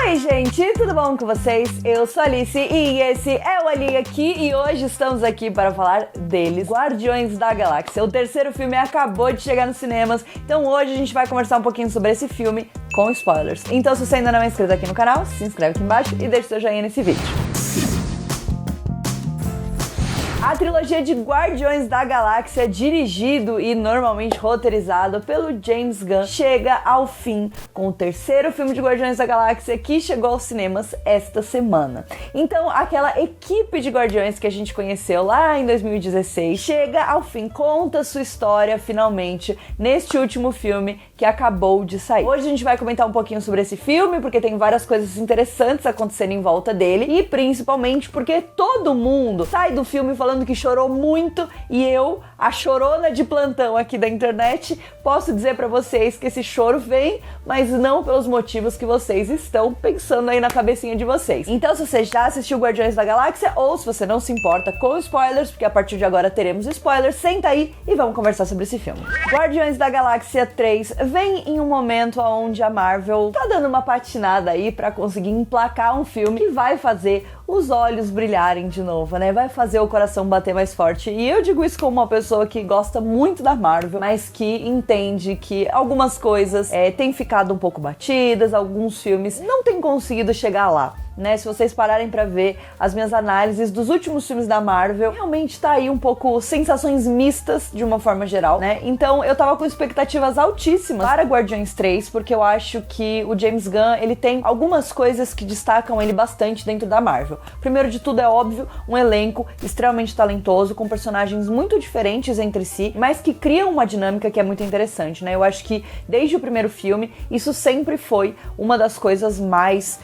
Oi gente, tudo bom com vocês? Eu sou a Alice e esse é o Ali aqui e hoje estamos aqui para falar deles, Guardiões da Galáxia. O terceiro filme acabou de chegar nos cinemas, então hoje a gente vai conversar um pouquinho sobre esse filme com spoilers. Então se você ainda não é inscrito aqui no canal, se inscreve aqui embaixo e deixa seu joinha nesse vídeo. A trilogia de Guardiões da Galáxia, dirigido e normalmente roteirizado pelo James Gunn, chega ao fim com o terceiro filme de Guardiões da Galáxia que chegou aos cinemas esta semana. Então, aquela equipe de Guardiões que a gente conheceu lá em 2016 chega ao fim, conta sua história finalmente neste último filme que acabou de sair. Hoje a gente vai comentar um pouquinho sobre esse filme, porque tem várias coisas interessantes acontecendo em volta dele e principalmente porque todo mundo sai do filme falando que chorou muito e eu, a chorona de plantão aqui da internet, posso dizer pra vocês que esse choro vem, mas não pelos motivos que vocês estão pensando aí na cabecinha de vocês. Então se você já assistiu Guardiões da Galáxia ou se você não se importa com spoilers, porque a partir de agora teremos spoilers, senta aí e vamos conversar sobre esse filme. Guardiões da Galáxia 3 vem em um momento onde a Marvel tá dando uma patinada aí pra conseguir emplacar um filme que vai fazer os olhos brilharem de novo, né? Vai fazer o coração bater mais forte. E eu digo isso como uma pessoa que gosta muito da Marvel, mas que entende que algumas coisas têm ficado um pouco batidas, alguns filmes não têm conseguido chegar lá. Né, se vocês pararem pra ver as minhas análises dos últimos filmes da Marvel, realmente tá aí um pouco sensações mistas de uma forma geral, né? Então eu tava com expectativas altíssimas para Guardiões 3, porque eu acho que o James Gunn, ele tem algumas coisas que destacam ele bastante dentro da Marvel. Primeiro de tudo, é óbvio, um elenco extremamente talentoso, com personagens muito diferentes entre si, mas que criam uma dinâmica que é muito interessante, né? Eu acho que desde o primeiro filme, isso sempre foi uma das coisas mais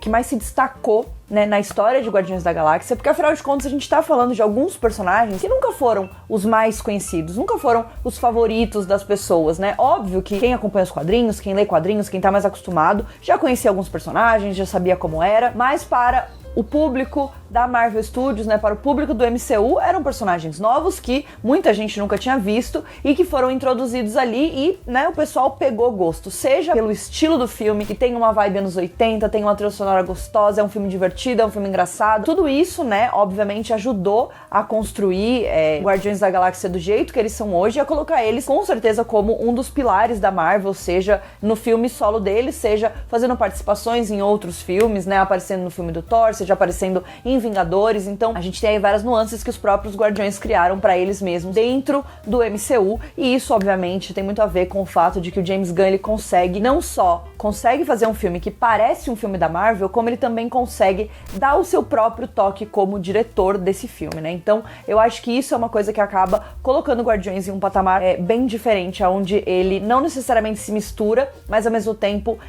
que mais se destacou, né, na história de Guardiões da Galáxia, porque afinal de contas a gente tá falando de alguns personagens que nunca foram os mais conhecidos, nunca foram os favoritos das pessoas, né? Óbvio que quem acompanha os quadrinhos, quem lê quadrinhos, quem tá mais acostumado, já conhecia alguns personagens, já sabia como era, mas para o público da Marvel Studios, né, para o público do MCU, eram personagens novos que muita gente nunca tinha visto e que foram introduzidos ali e, né, o pessoal pegou gosto, seja pelo estilo do filme, que tem uma vibe anos 80, tem uma trilha sonora gostosa, é um filme divertido, é um filme engraçado, tudo isso, né, obviamente ajudou a construir Guardiões da Galáxia do jeito que eles são hoje e a colocar eles, com certeza, como um dos pilares da Marvel, seja no filme solo deles, seja fazendo participações em outros filmes, né, aparecendo no filme do Thor, seja aparecendo em Vingadores. Então a gente tem aí várias nuances que os próprios Guardiões criaram pra eles mesmos dentro do MCU, e isso obviamente tem muito a ver com o fato de que o James Gunn, ele consegue, não só consegue fazer um filme que parece um filme da Marvel, como ele também consegue dar o seu próprio toque como diretor desse filme, né? Então eu acho que isso é uma coisa que acaba colocando Guardiões em um patamar bem diferente, onde ele não necessariamente se mistura, mas ao mesmo tempo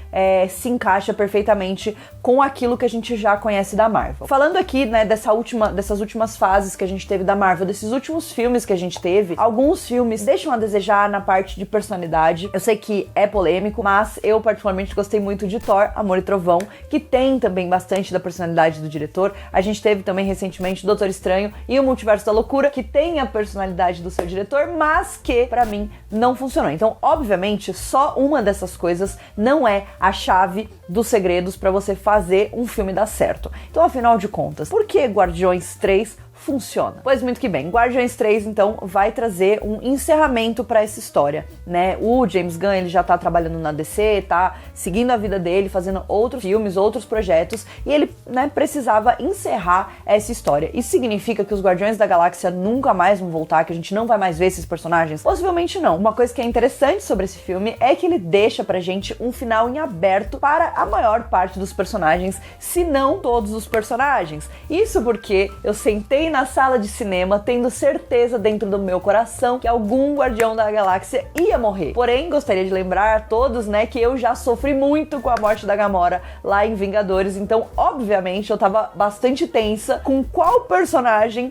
se encaixa perfeitamente com aquilo que a gente já conhece da Marvel. Falando aqui, né, dessas últimas fases que a gente teve da Marvel, desses últimos filmes que a gente teve, alguns filmes deixam a desejar na parte de personalidade. Eu sei que é polêmico, mas eu particularmente gostei muito de Thor, Amor e Trovão, que tem também bastante da personalidade do diretor. A gente teve também recentemente Doutor Estranho e o Multiverso da Loucura, que tem a personalidade do seu diretor, mas que pra mim não funcionou. Então, obviamente, só uma dessas coisas não é a chave dos segredos pra você fazer um filme dar certo. Então, afinal de contas, por que Guardiões 3 funciona? Pois muito que bem, Guardiões 3 então vai trazer um encerramento para essa história, né? O James Gunn, ele já tá trabalhando na DC, tá seguindo a vida dele, fazendo outros filmes, outros projetos, e ele, né, precisava encerrar essa história. Isso significa que os Guardiões da Galáxia nunca mais vão voltar, que a gente não vai mais ver esses personagens? Possivelmente não. Uma coisa que é interessante sobre esse filme é que ele deixa pra gente um final em aberto para a maior parte dos personagens, se não todos os personagens. Isso porque eu sentei na sala de cinema tendo certeza dentro do meu coração que algum Guardião da Galáxia ia morrer. Porém, gostaria de lembrar a todos, né, que eu já sofri muito com a morte da Gamora lá em Vingadores, então obviamente eu tava bastante tensa com qual personagem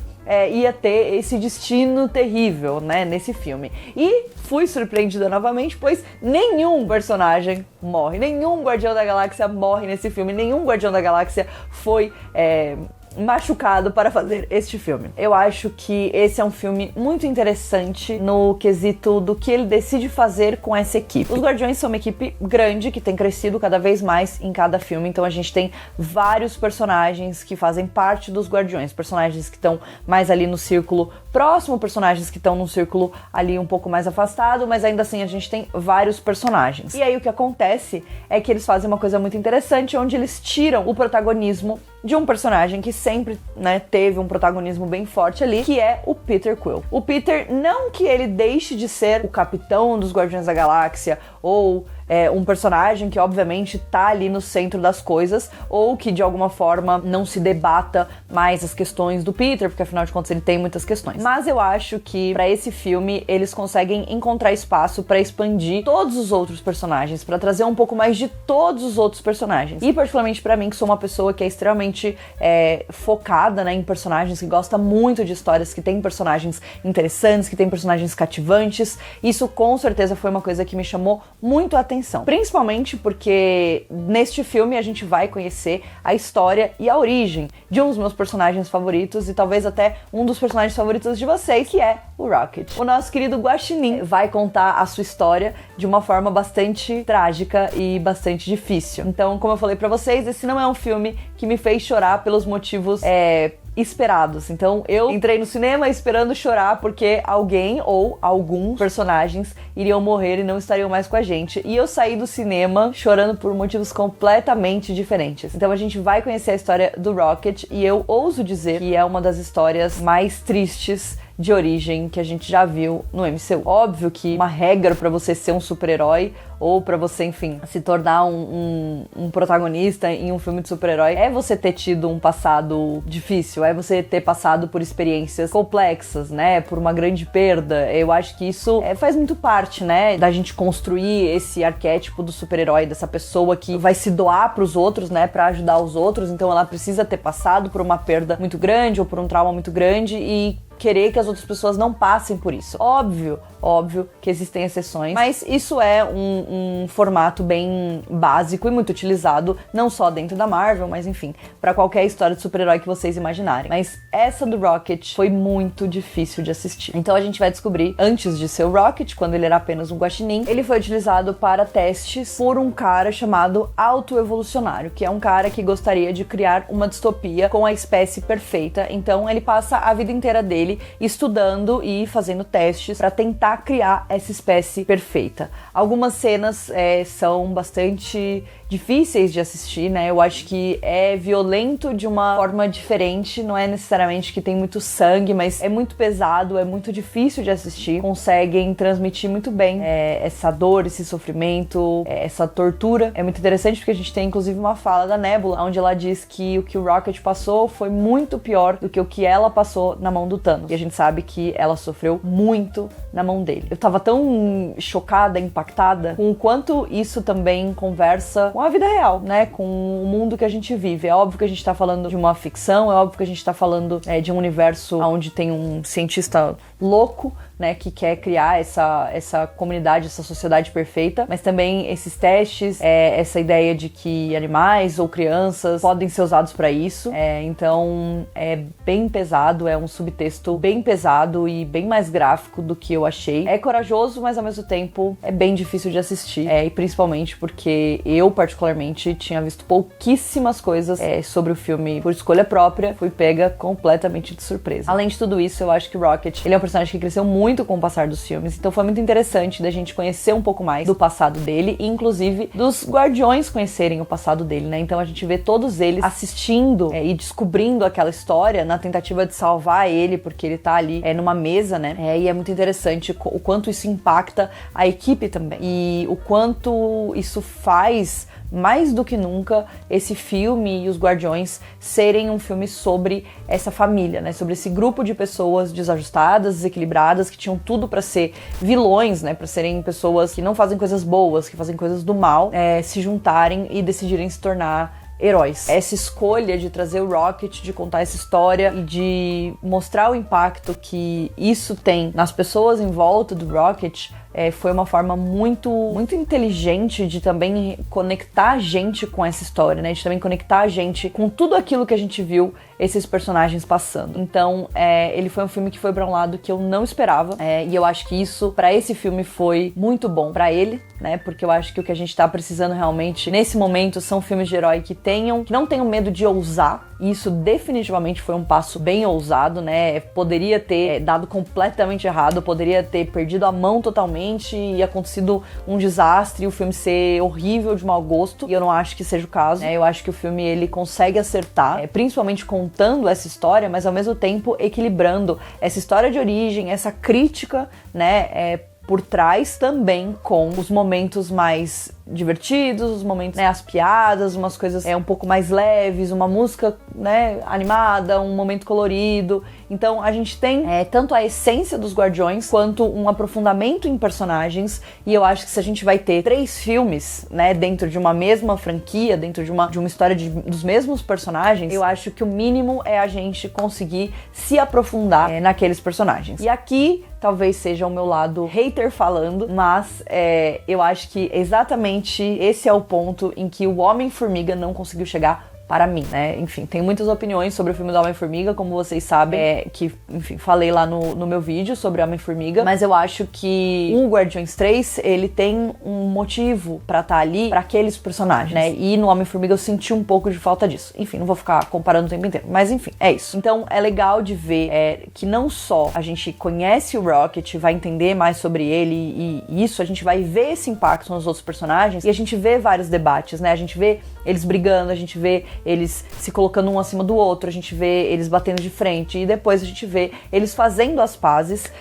ia ter esse destino terrível, né, nesse filme. E fui surpreendida novamente, pois nenhum personagem morre, nenhum Guardião da Galáxia morre nesse filme, nenhum Guardião da Galáxia foi machucado para fazer este filme. Eu acho que esse é um filme muito interessante no quesito do que ele decide fazer com essa equipe. Os Guardiões são uma equipe grande que tem crescido cada vez mais em cada filme, então a gente tem vários personagens que fazem parte dos Guardiões, personagens que estão mais ali no círculo próximo, personagens que estão num círculo ali um pouco mais afastado, mas ainda assim a gente tem vários personagens. E aí o que acontece é que eles fazem uma coisa muito interessante, onde eles tiram o protagonismo de um personagem que sempre, né, teve um protagonismo bem forte ali, que é o Peter Quill. O Peter, não que ele deixe de ser o capitão dos Guardiões da Galáxia, ou um personagem que obviamente tá ali no centro das coisas, ou que de alguma forma não se debata mais as questões do Peter, porque afinal de contas ele tem muitas questões. Mas eu acho que pra esse filme eles conseguem encontrar espaço pra expandir todos os outros personagens, pra trazer um pouco mais de todos os outros personagens. E particularmente pra mim, que sou uma pessoa que é extremamente focada, né, em personagens, que gosta muito de histórias que tem personagens interessantes, que tem personagens cativantes, isso com certeza foi uma coisa que me chamou muito a atenção. Principalmente porque neste filme a gente vai conhecer a história e a origem de um dos meus personagens favoritos e talvez até um dos personagens favoritos de vocês, que é o Rocket. O nosso querido Guaxinim vai contar a sua história de uma forma bastante trágica e bastante difícil. Então, como eu falei pra vocês, esse não é um filme que me fez chorar pelos motivos esperados. Então eu entrei no cinema esperando chorar porque alguém ou alguns personagens iriam morrer e não estariam mais com a gente. E eu saí do cinema chorando por motivos completamente diferentes. Então a gente vai conhecer a história do Rocket e eu ouso dizer que é uma das histórias mais tristes de origem que a gente já viu no MCU. Óbvio que uma regra pra você ser um super-herói ou pra você, enfim, se tornar um protagonista em um filme de super-herói é você ter tido um passado difícil, é você ter passado por experiências complexas, né, por uma grande perda. Eu acho que isso faz muito parte, né, da gente construir esse arquétipo do super-herói, dessa pessoa que vai se doar pros outros, né, pra ajudar os outros. Então ela precisa ter passado por uma perda muito grande ou por um trauma muito grande e querer que as outras pessoas não passem por isso. Óbvio que existem exceções, mas isso é um formato bem básico e muito utilizado, não só dentro da Marvel, mas enfim, pra qualquer história de super-herói que vocês imaginarem. Mas essa do Rocket foi muito difícil de assistir. Então a gente vai descobrir, antes de ser o Rocket, quando ele era apenas um guaxinim, ele foi utilizado para testes por um cara chamado Autoevolucionário, que é um cara que gostaria de criar uma distopia com a espécie perfeita. Então ele passa a vida inteira dele estudando e fazendo testes para tentar criar essa espécie perfeita. Algumas cenas são bastante difíceis de assistir, né? Eu acho que é violento de uma forma diferente, não é necessariamente que tem muito sangue, mas é muito pesado, é muito difícil de assistir. Conseguem transmitir muito bem essa dor, esse sofrimento, essa tortura. É muito interessante porque a gente tem inclusive uma fala da Nebula, onde ela diz que o que o Rocket passou foi muito pior do que o que ela passou na mão do Thanos. E a gente sabe que ela sofreu muito na mão dele. Eu tava tão chocada, impactada com o quanto isso também conversa com a vida real, né? Com o mundo que a gente vive. É óbvio que a gente tá falando de uma ficção, é óbvio que a gente tá falando de um universo onde tem um cientista louco, né, que quer criar essa comunidade, essa sociedade perfeita, mas também esses testes, essa ideia de que animais ou crianças podem ser usados para isso, então é bem pesado, é um subtexto bem pesado e bem mais gráfico do que eu achei. É corajoso, mas ao mesmo tempo é bem difícil de assistir, e principalmente porque eu particularmente tinha visto pouquíssimas coisas sobre o filme por escolha própria, fui pega completamente de surpresa. Além de tudo isso, eu acho que o Rocket, ele é um personagem que cresceu muito com o passar dos filmes, então foi muito interessante da gente conhecer um pouco mais do passado dele e inclusive dos Guardiões conhecerem o passado dele, né? Então a gente vê todos eles assistindo e descobrindo aquela história na tentativa de salvar ele, porque ele tá ali numa mesa, né? E é muito interessante o quanto isso impacta a equipe também e o quanto isso faz mais do que nunca esse filme e os Guardiões serem um filme sobre essa família, né? Sobre esse grupo de pessoas desajustadas, desequilibradas, que tinham tudo pra ser vilões, né? Pra serem pessoas que não fazem coisas boas, que fazem coisas do mal, se juntarem e decidirem se tornar heróis. Essa escolha de trazer o Rocket, de contar essa história e de mostrar o impacto que isso tem nas pessoas em volta do Rocket foi uma forma muito inteligente de também conectar a gente com essa história, né? De também conectar a gente com tudo aquilo que a gente viu esses personagens passando. Então, ele foi um filme que foi pra um lado que eu não esperava, e eu acho que isso, pra esse filme, foi muito bom pra ele, né? Porque eu acho que o que a gente tá precisando realmente nesse momento são filmes de herói que não tenham medo de ousar, e isso definitivamente foi um passo bem ousado, né? Poderia ter dado completamente errado, poderia ter perdido a mão totalmente e acontecido um desastre, e o filme ser horrível, de mau gosto, e eu não acho que seja o caso, né? Eu acho que o filme, ele consegue acertar, principalmente contando essa história, mas ao mesmo tempo equilibrando essa história de origem, essa crítica, né, por trás também com os momentos mais divertidos, os momentos, né, as piadas, umas coisas um pouco mais leves, uma música, né, animada, um momento colorido. Então a gente tem tanto a essência dos Guardiões quanto um aprofundamento em personagens, e eu acho que se a gente vai ter 3 filmes, né, dentro de uma mesma franquia, dentro de uma história dos mesmos personagens, eu acho que o mínimo é a gente conseguir se aprofundar naqueles personagens. E aqui talvez seja o meu lado hater falando, mas eu acho que exatamente esse é o ponto em que o Homem-Formiga não conseguiu chegar para mim, né? Enfim, tem muitas opiniões sobre o filme do Homem-Formiga, como vocês sabem, que, enfim, falei lá no meu vídeo sobre Homem-Formiga, mas eu acho que o Guardiões 3, ele tem um motivo pra estar ali pra aqueles personagens, né? E no Homem-Formiga eu senti um pouco de falta disso. Enfim, não vou ficar comparando o tempo inteiro, mas enfim, é isso. Então é legal de ver que não só a gente conhece o Rocket, vai entender mais sobre ele, e isso, a gente vai ver esse impacto nos outros personagens, e a gente vê vários debates, né? A gente vê eles brigando, a gente vê eles se colocando um acima do outro, a gente vê eles batendo de frente, e depois a gente vê eles fazendo as pazes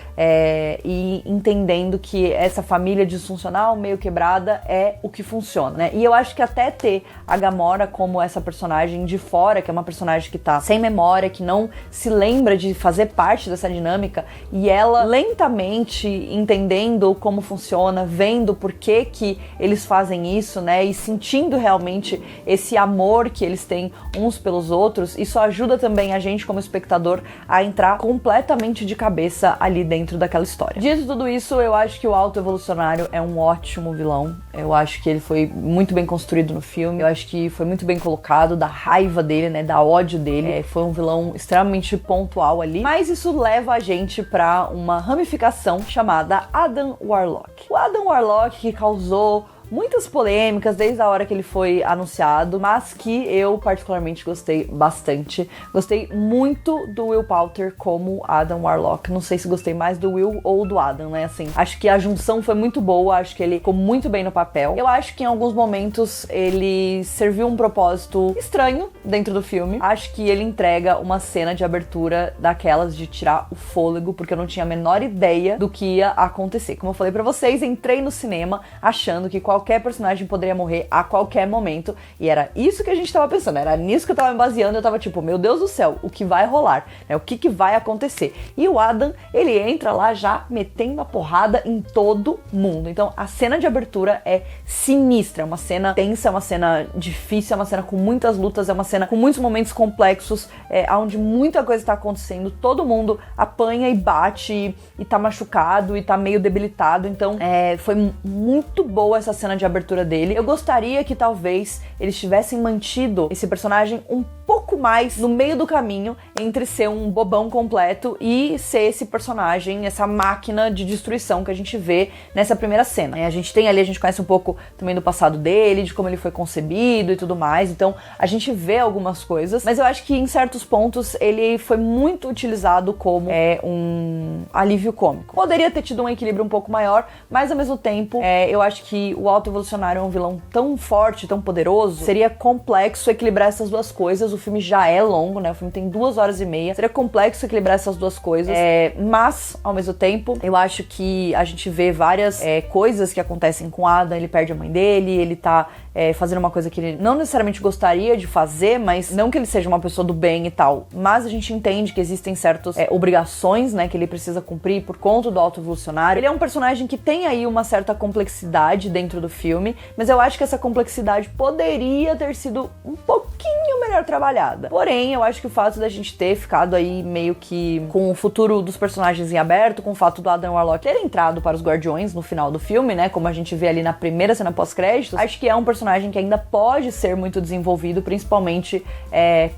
e entendendo que essa família disfuncional, meio quebrada, é o que funciona, né? E eu acho que até ter a Gamora como essa personagem de fora, que é uma personagem que tá sem memória, que não se lembra de fazer parte dessa dinâmica, e ela lentamente entendendo como funciona, vendo por que eles fazem isso, né? E sentindo realmente esse amor que eles têm uns pelos outros, isso ajuda também a gente como espectador a entrar completamente de cabeça ali dentro daquela história. Dito tudo isso, eu acho que o Alto Evolucionário é um ótimo vilão. Eu acho que ele foi muito bem construído no filme, eu acho que foi muito bem colocado, da raiva dele, né, da ódio dele. Foi um vilão extremamente pontual ali, mas isso leva a gente pra uma ramificação chamada Adam Warlock. O Adam Warlock, que causou muitas polêmicas desde a hora que ele foi anunciado, mas que eu particularmente gostei bastante. Gostei muito do Will Poulter como Adam Warlock. Não sei se gostei mais do Will ou do Adam, né? Assim, acho que a junção foi muito boa, acho que ele ficou muito bem no papel. Eu acho que em alguns momentos ele serviu um propósito estranho dentro do filme. Acho que ele entrega uma cena de abertura daquelas de tirar o fôlego, porque eu não tinha a menor ideia do que ia acontecer. Como eu falei pra vocês, entrei no cinema achando que qualquer personagem poderia morrer a qualquer momento, e era isso que a gente tava pensando, era nisso que eu tava me baseando. Eu tava tipo, meu Deus do céu, o que vai rolar, né? O que vai acontecer? E o Adam, ele entra lá já metendo a porrada em todo mundo. Então a cena de abertura é sinistra, é uma cena tensa, é uma cena difícil, é uma cena com muitas lutas, é uma cena com muitos momentos complexos, onde muita coisa tá acontecendo, todo mundo apanha e bate e tá machucado e tá meio debilitado. Então foi muito boa essa cena de abertura dele. Eu gostaria que talvez eles tivessem mantido esse personagem um pouco mais no meio do caminho entre ser um bobão completo e ser esse personagem, essa máquina de destruição que a gente vê nessa primeira cena. A gente tem ali, a gente conhece um pouco também do passado dele, de como ele foi concebido e tudo mais, então a gente vê algumas coisas, mas eu acho que em certos pontos ele foi muito utilizado como um alívio cômico. Poderia ter tido um equilíbrio um pouco maior, mas ao mesmo tempo eu acho que o Alto Evolucionário é um vilão tão forte, tão poderoso, seria complexo equilibrar essas duas coisas. O filme já é longo, né? O filme tem 2h30. Seria complexo equilibrar essas duas coisas. Mas, ao mesmo tempo, eu acho que a gente vê várias coisas que acontecem com o Adam. Ele perde a mãe dele, ele tá fazendo uma coisa que ele não necessariamente gostaria de fazer, mas não que ele seja uma pessoa do bem e tal. Mas a gente entende que existem certas obrigações, né, que ele precisa cumprir por conta do Alto Evolucionário. Ele é um personagem que tem aí uma certa complexidade dentro do filme, mas eu acho que essa complexidade poderia ter sido um pouquinho melhor trabalhada. Porém, eu acho que o fato da gente ter ficado aí meio que com o futuro dos personagens em aberto, com o fato do Adam Warlock ter entrado para os Guardiões no final do filme, né, como a gente vê ali na primeira cena pós-créditos, acho que é um personagem que ainda pode ser muito desenvolvido, principalmente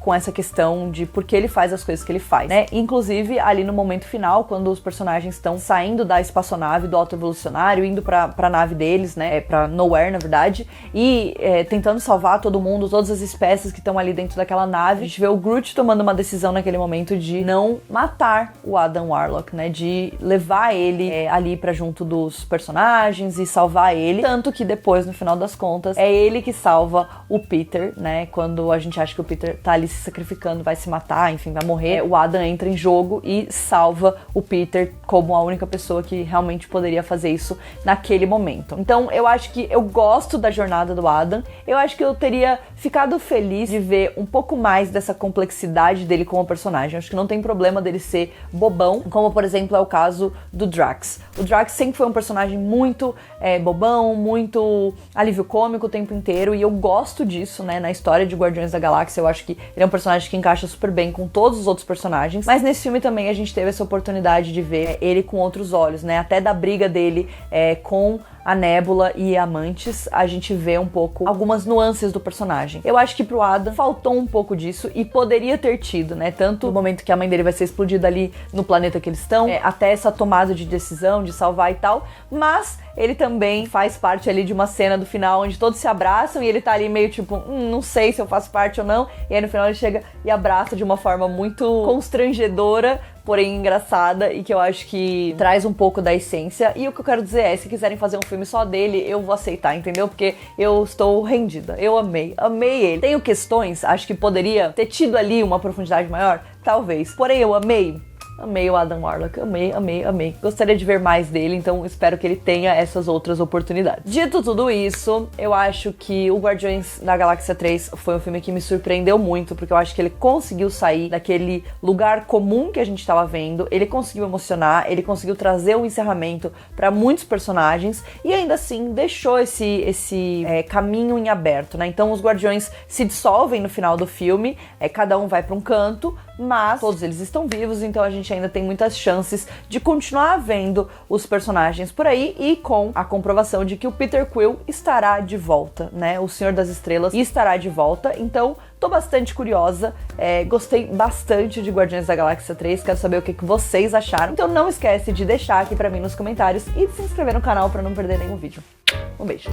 com essa questão de por que ele faz as coisas que ele faz, né? Inclusive, ali no momento final, quando os personagens estão saindo da espaçonave do autoevolucionário, indo pra nave deles, né, pra Nowhere, na verdade, e tentando salvar todo mundo, todas as espécies que estão ali dentro daquela nave, a gente vê o Groot tomando uma decisão naquele momento de não matar o Adam Warlock, né, de levar ele ali pra junto dos personagens e salvar ele, tanto que depois, no final das contas, é ele que salva o Peter, né, quando a gente acha que o Peter tá ali se sacrificando, vai se matar, enfim, vai morrer, o Adam entra em jogo e salva o Peter como a única pessoa que realmente poderia fazer isso naquele momento. Então, eu acho que eu gosto da jornada do Adam, eu acho que eu teria ficado feliz de ver um pouco mais dessa complexidade dele como personagem. Eu acho que não tem problema dele ser bobão, como, por exemplo, é o caso do Drax. O Drax sempre foi um personagem muito bobão, muito alívio cômico o tempo inteiro, e eu gosto disso, né, na história de Guardiões da Galáxia. Eu acho que ele é um personagem que encaixa super bem com todos os outros personagens, mas nesse filme também a gente teve essa oportunidade de ver ele com outros olhos, né, até da briga dele com a Nebula e a Mantis, a gente vê um pouco algumas nuances do personagem. Eu acho que pro Adam faltou um pouco disso e poderia ter tido, né? Tanto no momento que a mãe dele vai ser explodida ali no planeta que eles estão, até essa tomada de decisão de salvar e tal, mas ele também faz parte ali de uma cena do final onde todos se abraçam e ele tá ali meio tipo, não sei se eu faço parte ou não, e aí no final ele chega e abraça de uma forma muito constrangedora, porém engraçada, e que eu acho que traz um pouco da essência. E o que eu quero dizer é, se quiserem fazer um filme só dele, eu vou aceitar, entendeu? Porque eu estou rendida, eu amei ele. Tenho questões, acho que poderia ter tido ali uma profundidade maior, talvez, porém eu amei o Adam Warlock, amei. Gostaria de ver mais dele, então espero que ele tenha essas outras oportunidades. Dito tudo isso, eu acho que o Guardiões da Galáxia 3 foi um filme que me surpreendeu muito, porque eu acho que ele conseguiu sair daquele lugar comum que a gente estava vendo, ele conseguiu emocionar, ele conseguiu trazer um encerramento para muitos personagens e ainda assim deixou esse caminho em aberto, né? Então os Guardiões se dissolvem no final do filme, cada um vai para um canto, mas todos eles estão vivos, então a gente ainda tem muitas chances de continuar vendo os personagens por aí e com a comprovação de que o Peter Quill estará de volta, né? O Senhor das Estrelas estará de volta, então tô bastante curiosa, gostei bastante de Guardiões da Galáxia 3, quero saber o que vocês acharam, então não esquece de deixar aqui pra mim nos comentários e de se inscrever no canal pra não perder nenhum vídeo. Um beijo!